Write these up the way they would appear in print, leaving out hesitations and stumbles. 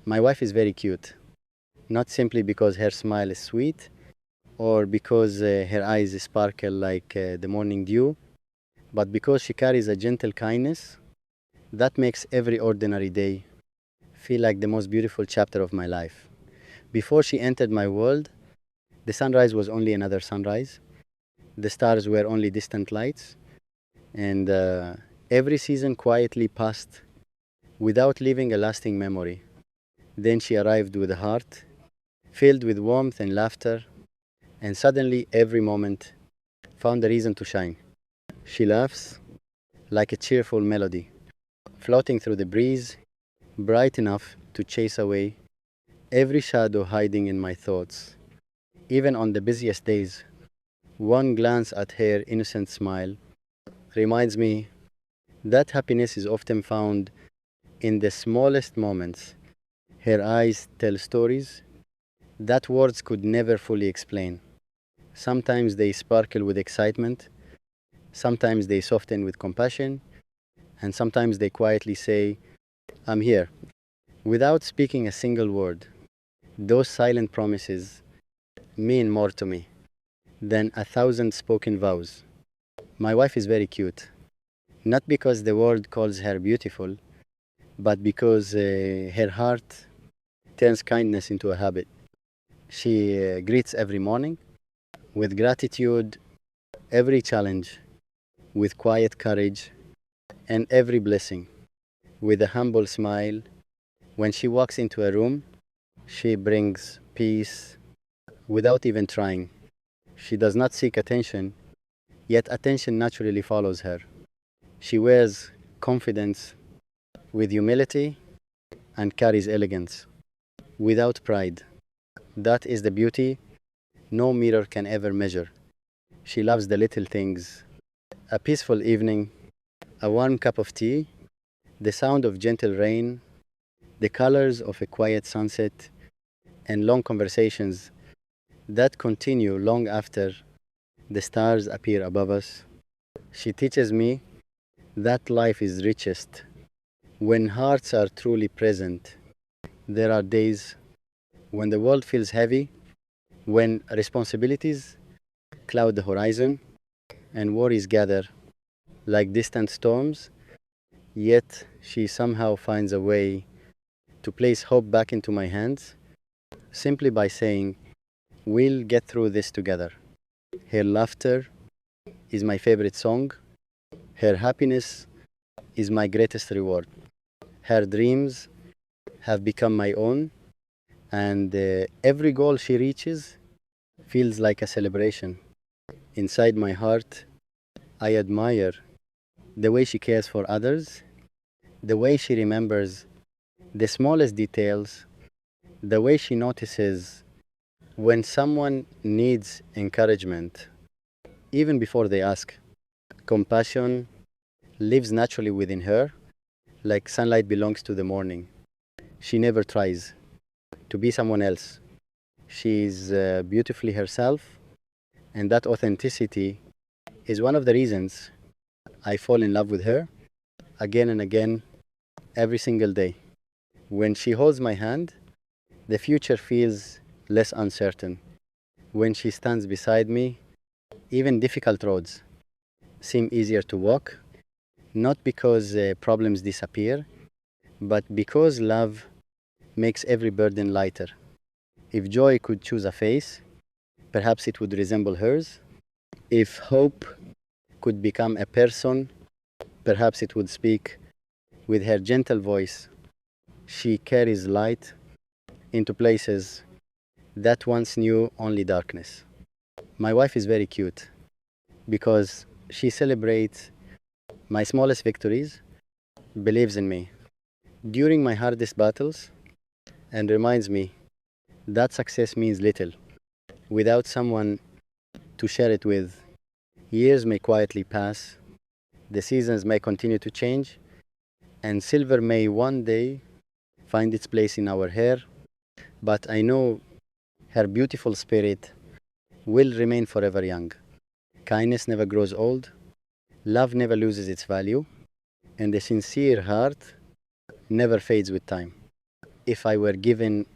My wife is very cute, not simply because her smile is sweet or because her eyes sparkle like the morning dew, but because she carries a gentle kindness that makes every ordinary day feel like the most beautiful chapter of my life. Before she entered my world, the sunrise was only another sunrise. The stars were only distant lights, and every season quietly passed without leaving a lasting memory. Then she arrived with a heart filled with warmth and laughter, and suddenly every moment found a reason to shine. She laughs like a cheerful melody, floating through the breeze, bright enough to chase away every shadow hiding in my thoughts. Even on the busiest days, one glance at her innocent smile reminds me that happiness is often found in the smallest moments. Her eyes tell stories that words could never fully explain. Sometimes they sparkle with excitement, sometimes they soften with compassion, and sometimes they quietly say, I'm here, without speaking a single word. Those silent promises mean more to me than a thousand spoken vows. My wife is very cute, not because the world calls her beautiful, but because her heart turns kindness into a habit. She greets every morning with gratitude, every challenge, with quiet courage, and every blessing, with a humble smile. When she walks into a room, she brings peace without even trying. She does not seek attention, yet attention naturally follows her. She wears confidence with humility and carries elegance without pride. That is the beauty no mirror can ever measure. She loves the little things: a peaceful evening, a warm cup of tea, the sound of gentle rain, the colors of a quiet sunset, and long conversations that continue long after the stars appear above us. She teaches me that life is richest when hearts are truly present. There are days when the world feels heavy, when responsibilities cloud the horizon and worries gather like distant storms, yet she somehow finds a way to place hope back into my hands simply by saying, we'll get through this together. Her laughter is my favorite song. Her happiness is my greatest reward. Her dreams have become my own, and every goal she reaches feels like a celebration. Inside my heart, I admire the way she cares for others, the way she remembers the smallest details, the way she notices when someone needs encouragement, even before they ask. Compassion lives naturally within her, like sunlight belongs to the morning. She never tries to be someone else. She's beautifully herself, and that authenticity is one of the reasons I fall in love with her again and again every single day. When she holds my hand, the future feels less uncertain. When she stands beside me, even difficult roads seem easier to walk, not because problems disappear, but because love makes every burden lighter. If joy could choose a face, perhaps it would resemble hers. If hope could become a person, perhaps it would speak with her gentle voice. She carries light into places that once knew only darkness. My wife is very cute because she celebrates my smallest victories, believes in me during my hardest battles, and reminds me that success means little without someone to share it with. Years may quietly pass, the seasons may continue to change, and silver may one day find its place in our hair, but I know her beautiful spirit will remain forever young. Kindness never grows old, love never loses its value, and a sincere heart never fades with time. if I were given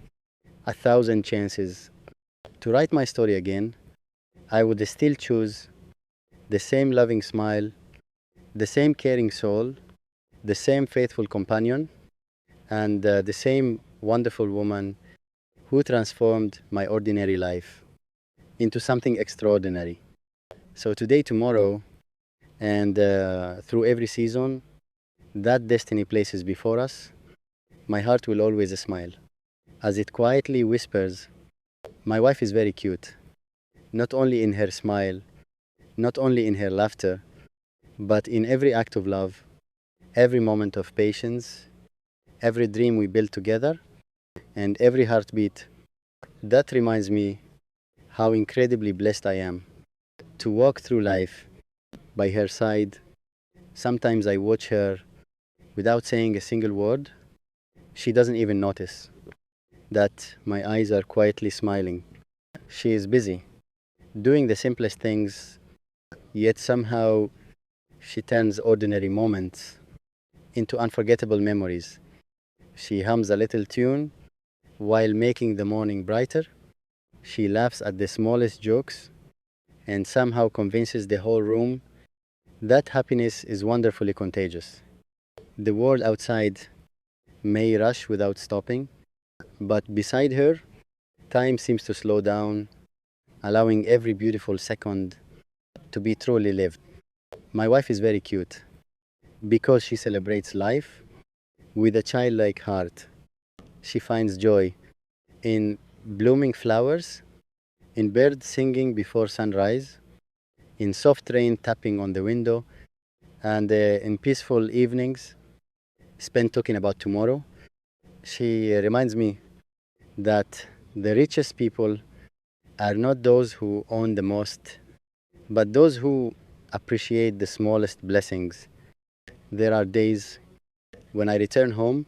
1,000 chances to write my story again, I would still choose the same loving smile, the same caring soul, the same faithful companion, and the same wonderful woman who transformed my ordinary life into something extraordinary. So today, tomorrow, and through every season that destiny places before us, my heart will always smile as it quietly whispers, "My wife is very cute, not only in her smile, not only in her laughter, but in every act of love, every moment of patience, every dream we build together, and every heartbeat." That reminds me how incredibly blessed I am to walk through life by her side. Sometimes I watch her without saying a single word. She doesn't even notice that my eyes are quietly smiling. She is busy doing the simplest things, yet somehow she turns ordinary moments into unforgettable memories. She hums a little tune while making the morning brighter. She laughs at the smallest jokes and somehow convinces the whole room that happiness is wonderfully contagious. The world outside may rush without stopping, but beside her, time seems to slow down, allowing every beautiful second to be truly lived. My wife is very cute because she celebrates life with a childlike heart. She finds joy in blooming flowers, in birds singing before sunrise, in soft rain tapping on the window, and in peaceful evenings spent talking about tomorrow. She reminds me that the richest people are not those who own the most, but those who appreciate the smallest blessings. There are days when I return home